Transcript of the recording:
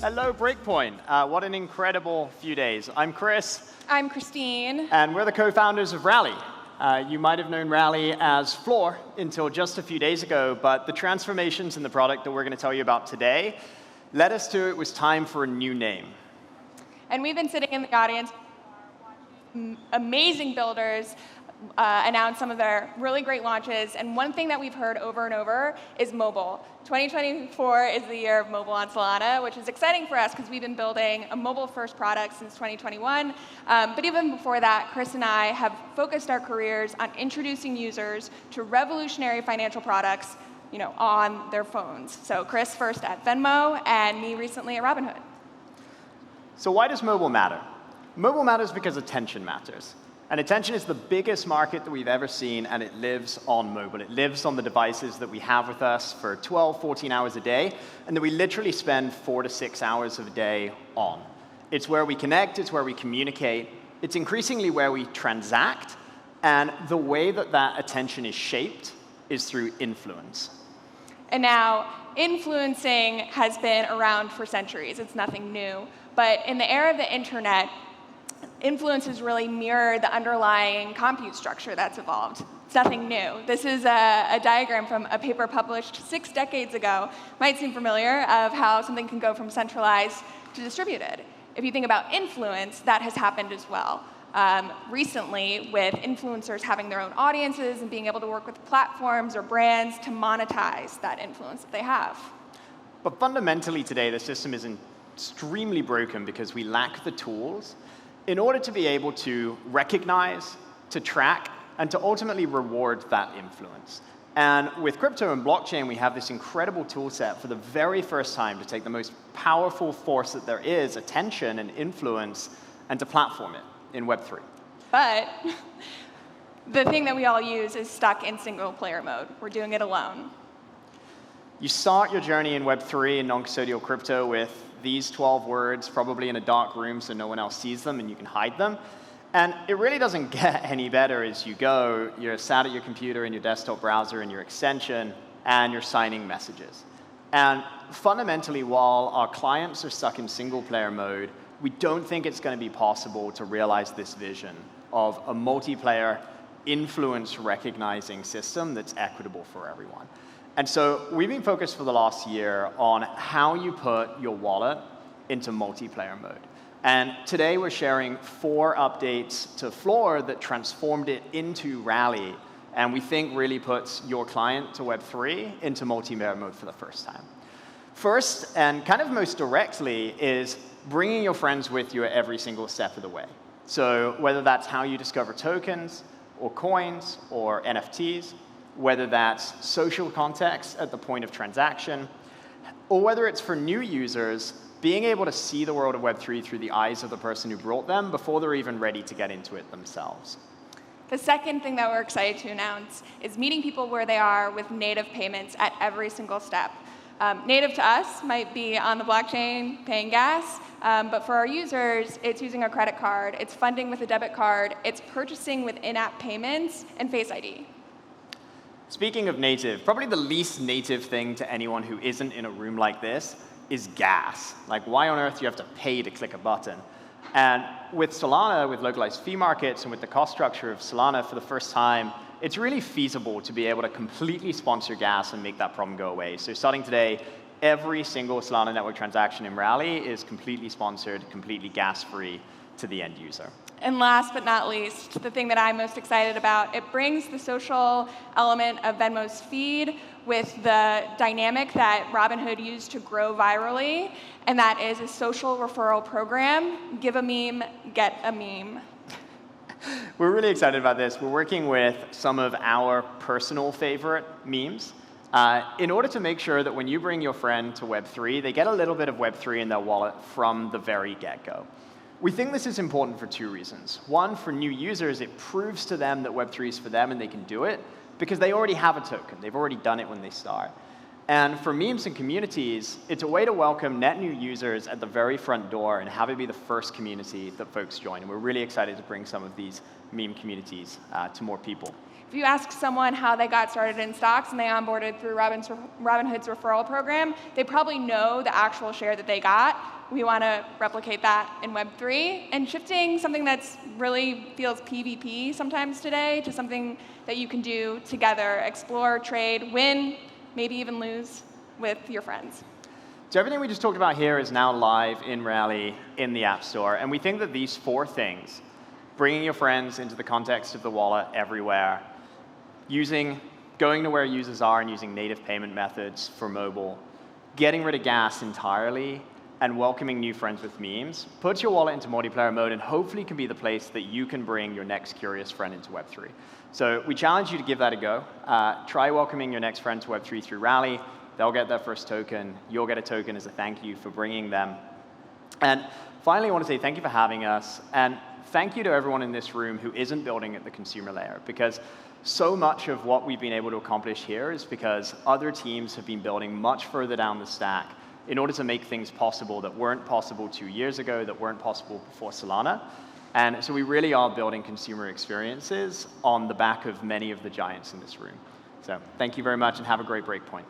Hello, Breakpoint. What an incredible few days. I'm Chris. I'm Christine. And we're the co-founders of Rally. You might have known Rally as Floor until just a few days ago, but the transformations in the product that we're going to tell you about today led us to it was time for a new name. And we've been sitting in the audience watching amazing builders announce some of their really great launches. And one thing that we've heard over and over is mobile. 2024 is the year of mobile on Solana, which is exciting for us because we've been building a mobile-first product since 2021. But even before that, Chris and I have focused our careers on introducing users to revolutionary financial products, on their phones. So Chris first at Venmo, and me recently at Robinhood. So why does mobile matter? Mobile matters because attention matters. And attention is the biggest market that we've ever seen, and it lives on mobile. It lives on the devices that we have with us for 12, 14 hours a day, and that we literally spend 4 to 6 hours of a day on. It's where we connect, it's where we communicate, it's increasingly where we transact, and the way that that attention is shaped is through influence. And now, influencing has been around for centuries. It's nothing new. But in the era of the internet, influences really mirror the underlying compute structure that's evolved. It's nothing new. This is a diagram from a paper published 6 decades ago. Might seem familiar of how something can go from centralized to distributed. If you think about influence, that has happened as well. Recently, with influencers having their own audiences and being able to work with platforms or brands to monetize that influence that they have. But fundamentally today, the system is extremely broken because we lack the tools in order to be able to recognize, to track, and to ultimately reward that influence. And with crypto and blockchain, we have this incredible tool set for the very first time to take the most powerful force that there is, attention and influence, and to platform it in Web3. But the thing that we all use is stuck in single-player mode. We're doing it alone. You start your journey in Web3 and non-custodial crypto with these 12 words, probably in a dark room so no one else sees them and you can hide them. And it really doesn't get any better as you go. You're sat at your computer in your desktop browser and your extension, and you're signing messages. And fundamentally, while our clients are stuck in single-player mode, we don't think it's going to be possible to realize this vision of a multiplayer influence-recognizing system that's equitable for everyone. And so we've been focused for the last year on how you put your wallet into multiplayer mode. And today we're sharing 4 updates to Floor that transformed it into Rally, and we think really puts your client to Web3 into multiplayer mode for the first time. First, and kind of most directly, is bringing your friends with you at every single step of the way. So whether that's how you discover tokens, or coins, or NFTs, whether that's social context at the point of transaction, or whether it's for new users, being able to see the world of Web3 through the eyes of the person who brought them before they're even ready to get into it themselves. The second thing that we're excited to announce is meeting people where they are with native payments at every single step. Native to us might be on the blockchain paying gas, but for our users, it's using a credit card, it's funding with a debit card, it's purchasing with in-app payments and Face ID. Speaking of native, probably the least native thing to anyone who isn't in a room like this is gas. Like, why on earth do you have to pay to click a button? And with Solana, with localized fee markets, and with the cost structure of Solana for the first time, it's really feasible to be able to completely sponsor gas and make that problem go away. So starting today, every single Solana network transaction in Rally is completely sponsored, completely gas-free to the end user. And last but not least, the thing that I'm most excited about, it brings the social element of Venmo's feed with the dynamic that Robinhood used to grow virally, and that is a social referral program. Give a meme, get a meme. We're really excited about this. We're working with some of our personal favorite memes in order to make sure that when you bring your friend to Web3, they get a little bit of Web3 in their wallet from the very get-go. We think this is important for 2 reasons. One, for new users, it proves to them that Web3 is for them and they can do it because they already have a token. They've already done it when they start. And for memes and communities, it's a way to welcome net new users at the very front door and have it be the first community that folks join. And we're really excited to bring some of these meme communities to more people. If you ask someone how they got started in stocks and they onboarded through Robinhood's referral program, they probably know the actual share that they got, we want to replicate that in Web3 and shifting something that's really feels PvP sometimes today to something that you can do together, explore, trade, win, maybe even lose with your friends. So everything we just talked about here is now live in Rally in the App Store. And we think that these 4 things, bringing your friends into the context of the wallet everywhere, going to where users are and using native payment methods for mobile, getting rid of gas entirely, and welcoming new friends with memes, puts your wallet into multiplayer mode and hopefully can be the place that you can bring your next curious friend into Web3. So we challenge you to give that a go. Try welcoming your next friend to Web3 through Rally. They'll get their first token. You'll get a token as a thank you for bringing them. And finally, I want to say thank you for having us. And thank you to everyone in this room who isn't building at the consumer layer, because so much of what we've been able to accomplish here is because other teams have been building much further down the stack in order to make things possible that weren't possible 2 years ago, that weren't possible before Solana. And so we really are building consumer experiences on the back of many of the giants in this room. So thank you very much, and have a great Breakpoint.